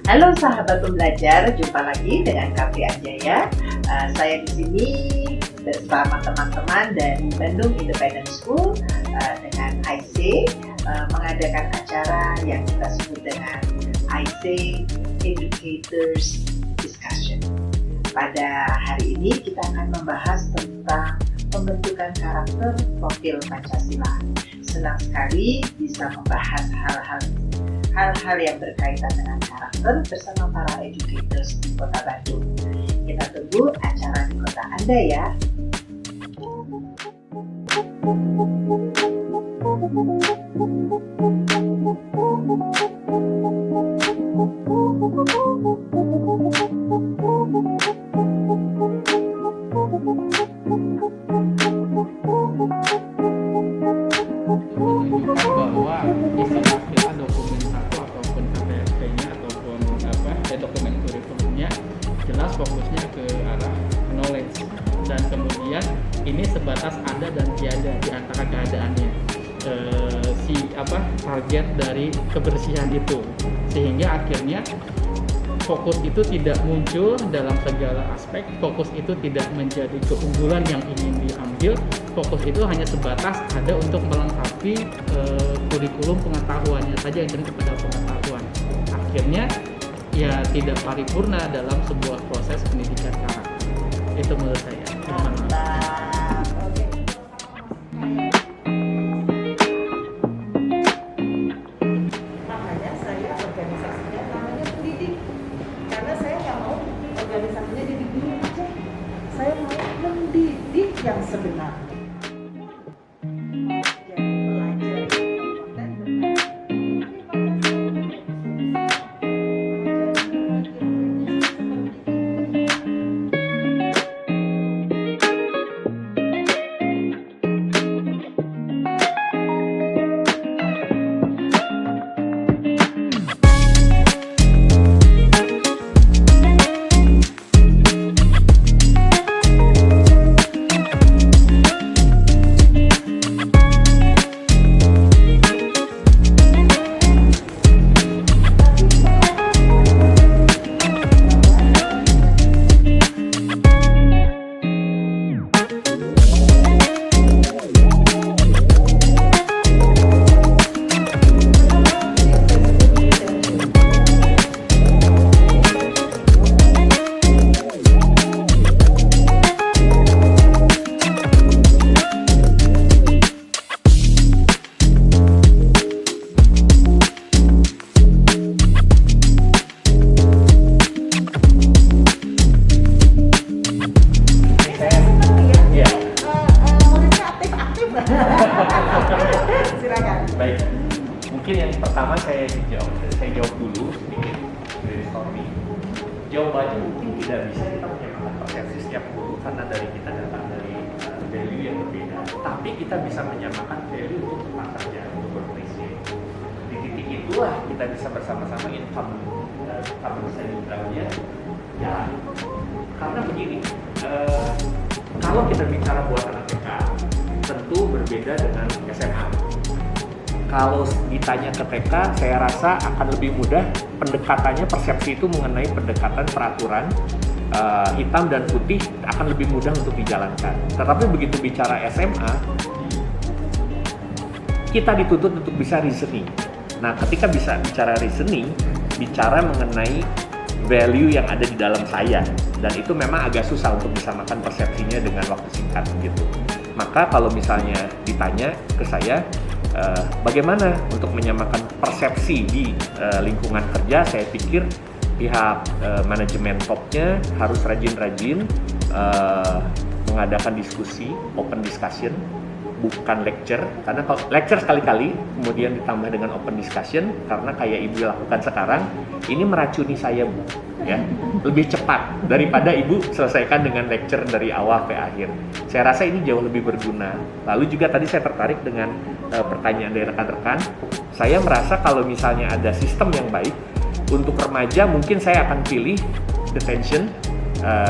Halo sahabat pembelajar, jumpa lagi dengan Kapri Anjaya. Saya di sini bersama teman-teman dari Bandung Independent School dengan IC mengadakan acara yang kita sebut dengan IC Educators Discussion. Pada hari ini kita akan membahas tentang pembentukan karakter profil Pancasila. Senang sekali bisa membahas hal-hal yang berkaitan dengan karakter bersama para educators di Kota Bandung. Kita tunggu acara di kota Anda ya. Bahwa istilah dokumen satu ataupun KPSP-nya ataupun dokumen kurikulumnya jelas fokusnya ke arah knowledge, dan kemudian ini sebatas ada dan tiada di antara keadaannya, target dari kebersihan itu, sehingga akhirnya fokus itu tidak muncul dalam segala aspek, fokus itu tidak menjadi keunggulan yang ingin diambil, fokus itu hanya sebatas ada untuk melengkapi kurikulum pengetahuannya saja, yang cenderung kepada pengetahuan. Akhirnya ya tidak paripurna dalam sebuah proses pendidikan karakter. Itu menurut saya. Makanya saya organisasinya namanya pendidik, karena saya nggak mau organisasinya jadi gini aja. Saya mau mendidik yang sebenarnya. Baik, mungkin yang pertama saya jawab dulu sedikit brainstorming. Jawabannya mungkin tidak bisa kita menyamakan persepsi setiap guru karena dari kita datang dari value yang berbeda. Tapi kita bisa menyamakan value untuk tempat kerja, untuk berprinsip. Di titik itulah kita bisa bersama-sama common sense-nya jalan. Karena begini, kalau kita bicara buat anak TK, tentu berbeda dengan SMA. Kalau ditanya ke TK, saya rasa akan lebih mudah pendekatannya, persepsi itu mengenai pendekatan peraturan hitam dan putih akan lebih mudah untuk dijalankan. Tetapi begitu bicara SMA, kita dituntut untuk bisa reasoning. Nah, ketika bisa bicara reasoning, bicara mengenai value yang ada di dalam saya, dan itu memang agak susah untuk disamakan persepsinya dengan waktu singkat gitu. Maka kalau misalnya ditanya ke saya, bagaimana untuk menyamakan persepsi di lingkungan kerja, saya pikir pihak manajemen topnya harus rajin-rajin mengadakan diskusi, open discussion, bukan lecture. Karena kalau lecture sekali-kali, kemudian ditambah dengan open discussion, karena kayak Ibu lakukan sekarang, ini meracuni saya, Bu. Ya, lebih cepat daripada Ibu selesaikan dengan lecture dari awal ke akhir. Saya rasa ini jauh lebih berguna. Lalu juga tadi saya tertarik dengan pertanyaan dari rekan-rekan. Saya merasa kalau misalnya ada sistem yang baik untuk remaja, mungkin saya akan pilih detention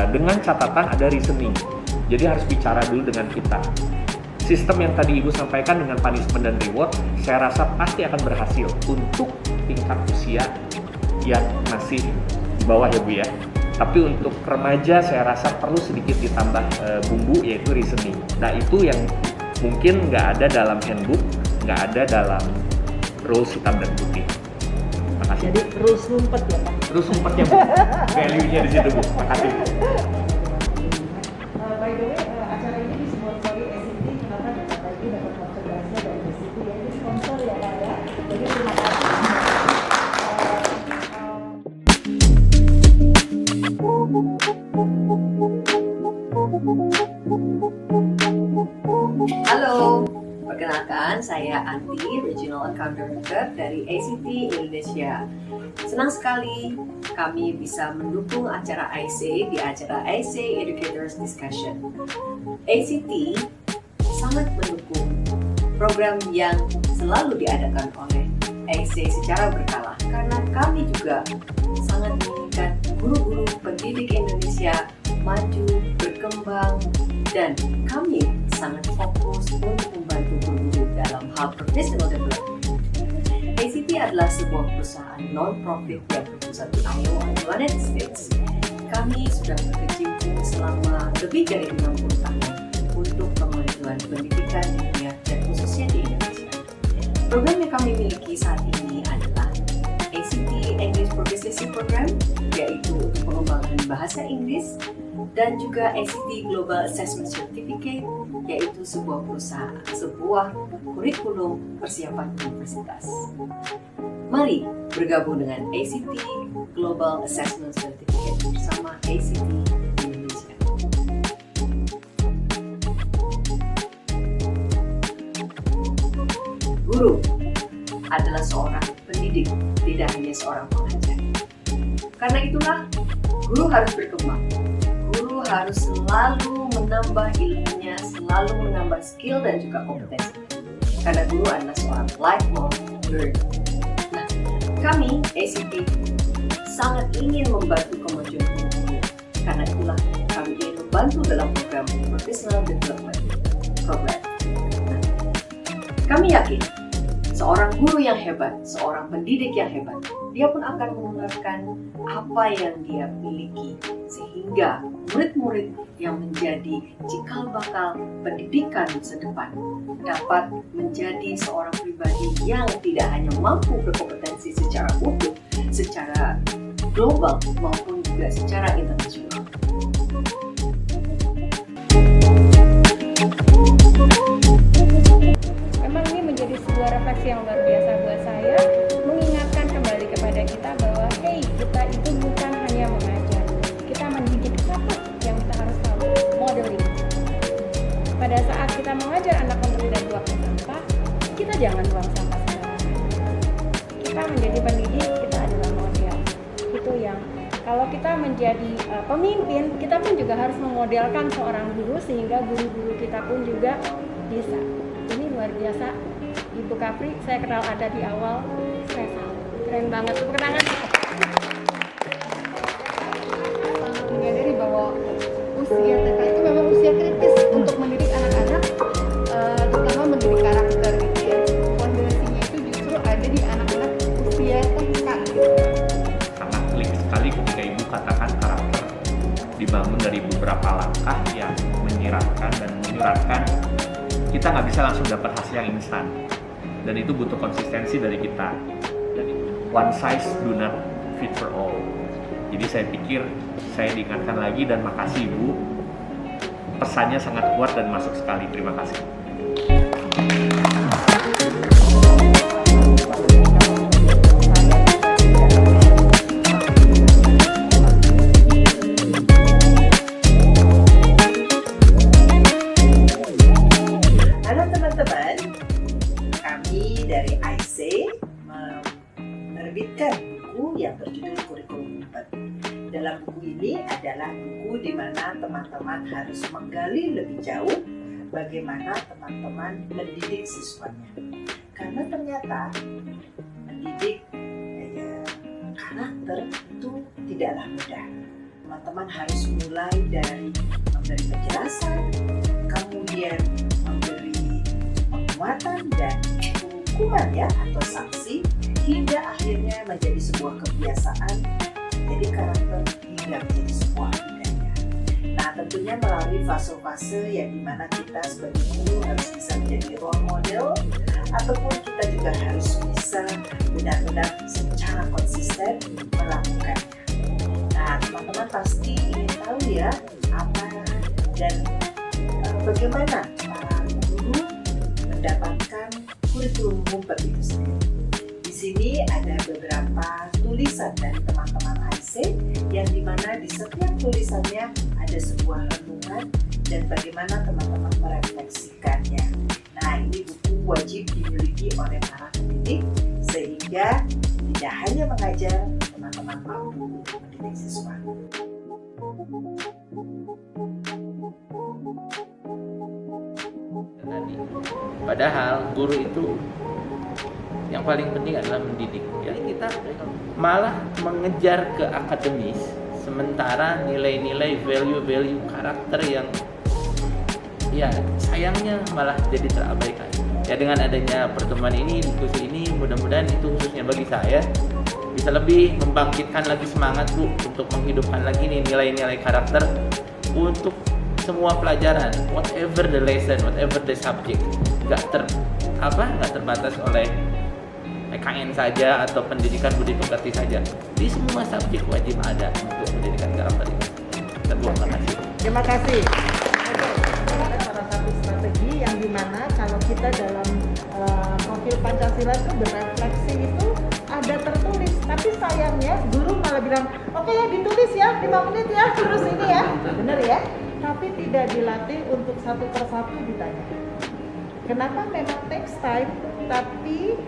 dengan catatan ada reasoning. Jadi harus bicara dulu dengan kita. Sistem yang tadi Ibu sampaikan dengan punishment dan reward, saya rasa pasti akan berhasil untuk tingkat usia yang masih di bawah ya Bu ya. Tapi untuk remaja saya rasa perlu sedikit ditambah bumbu, yaitu reasoning. Nah itu yang mungkin nggak ada dalam handbook, nggak ada dalam rules hitam dan putih. Makasih. Jadi rules ngumpet ya Pak? Terus umpetnya Bu, value-nya di situ Bu. Makasih. By the way, acara ini disponsori SCT. Kenapa dapat lagi dapat konsentrasinya dari SCT ya? Ini sponsor ya Pak ya. Jadi terima kasih. Halo, perkenalkan saya Anti, Regional Account Director dari ACT Indonesia. Senang sekali kami bisa mendukung acara IC di acara IC Educators Discussion. ACT sangat mendukung program yang selalu diadakan oleh IC secara berkala karena kami juga sangat menginginkan guru-guru pendidik Indonesia maju, berkembang, dan kami sangat fokus untuk membantu guru-guru dalam hal professional development. ACT adalah sebuah perusahaan non-profit yang berpusat di Iowa, United States. Kami sudah berkecimpung selama lebih dari 60 tahun untuk kemajuan pendidikan di dunia dan khususnya di Indonesia. Program yang kami miliki saat ini adalah ACT English Proficiency Program, yaitu untuk pengembangan bahasa Inggris, dan juga ACT Global Assessment Certificate, yaitu sebuah kurikulum persiapan universitas. Mari bergabung dengan ACT Global Assessment Certificate bersama ACT Indonesia. Guru adalah seorang pendidik, tidak hanya seorang pengajar. Karena itulah, guru harus berkembang. Guru harus selalu menambah ilmunya, selalu menambah skill dan juga kompetensi. Karena guru adalah seorang lifelong learner. Nah, kami ACT sangat ingin membantu kemajuan guru. Karena itulah kami ingin membantu dalam program Professional Development Program. Nah, kami yakin seorang guru yang hebat, seorang pendidik yang hebat, dia pun akan menularkan apa yang dia miliki sehingga murid-murid yang menjadi cikal bakal pendidikan masa depan dapat menjadi seorang pribadi yang tidak hanya mampu berkompetensi secara utuh, secara global maupun juga secara internasional. Memang ini menjadi sebuah refleksi yang luar biasa buat saya, mengingatkan kembali kepada kita bahwa hey, kita itu bukan hanya mengajar, kita mendidik. Apa yang kita harus tahu? Modeling. Pada saat kita mengajar anak untuk tidak buang sampah, kita jangan buang sampah sembarangan. Kita menjadi pendidik, kita adalah model. Itu yang kalau kita menjadi pemimpin, kita pun juga harus memodelkan seorang guru sehingga guru-guru kita pun juga bisa. Ini luar biasa, Ibu Kapri, saya kenal ada di awal, saya salut. Keren banget, tepuk tangan. Menyadari bahwa usia TK itu memang usia kritis untuk mendidik anak-anak, terutama mendidik karakter gitu ya. Fondasinya itu justru ada di anak-anak usia TK gitu. Sangat klik sekali ketika Ibu katakan karakter dibangun dari beberapa langkah yang menyiratkan dan menyuratkan kita nggak bisa langsung dapat hasil yang instan, dan itu butuh konsistensi dari kita. Dan one size do not fit for all. Jadi saya pikir saya diingatkan lagi, dan makasih Ibu, pesannya sangat kuat dan masuk sekali. Terima kasih. Halo teman-teman, kami dari IC menerbitkan buku yang berjudul Kurikulum 4. Dalam buku ini adalah buku di mana teman-teman harus menggali lebih jauh bagaimana teman-teman mendidik siswanya. Karena ternyata mendidik karakter itu tidaklah mudah. Teman-teman harus mulai dari memberi penjelasan, kemudian memberi penguatan dan hukuman ya atau sanksi hingga akhirnya menjadi sebuah kebiasaan, jadi karakter hingga menjadi sebuah budaya. Nah, tentunya melalui fase-fase yang dimana kita sebagai guru harus bisa menjadi role model, ataupun kita juga harus bisa benar-benar secara konsisten melakukannya. Nah, teman-teman pasti ingin tahu ya apa dan bagaimana para guru mendapatkan kurikulum Mumpet itu sendiri. Di sini ada beberapa tulisan dari teman-teman HIC yang dimana di setiap tulisannya ada sebuah renungan dan bagaimana teman-teman merefleksikannya. Nah, ini buku wajib dimiliki oleh para pendidik sehingga tidak hanya mengajar, teman-teman mampu mendidik siswa. Padahal guru itu yang paling penting adalah mendidik. Ya, kita malah mengejar ke akademis, sementara nilai-nilai, value-value karakter yang ya sayangnya malah jadi terabaikan. Ya, dengan adanya pertemuan ini, diskusi ini, mudah-mudahan itu khususnya bagi saya bisa lebih membangkitkan lagi semangat Bu untuk menghidupkan lagi nih nilai-nilai karakter untuk semua pelajaran, whatever the lesson, whatever the subject, nggak terbatas oleh PKN saja atau pendidikan budi pekerti saja. Di semua subjek wajib ada untuk pendidikan karakter ini. Terima kasih. Terima kasih. Ada salah satu strategi yang dimana kalau kita dalam profil Pancasila itu berefleksi itu ada tertulis, tapi sayangnya guru malah bilang, oke ya ditulis ya 5 menit ya, terus ini ya, bener ya? Tapi tidak dilatih untuk satu persatu ditanya. Kenapa memang takes time, tapi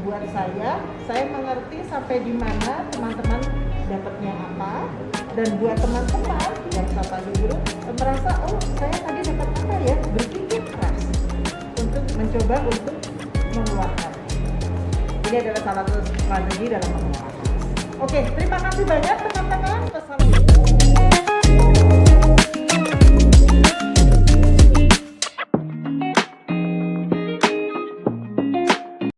buat saya mengerti sampai di mana teman-teman dapatnya apa, dan buat teman-teman yang sapa guru merasa oh saya tadi dapat apa ya, berpikir keras untuk mencoba untuk mengeluarkan. Ini adalah salah satu strategi dalam mengelola. Oke, terima kasih banyak.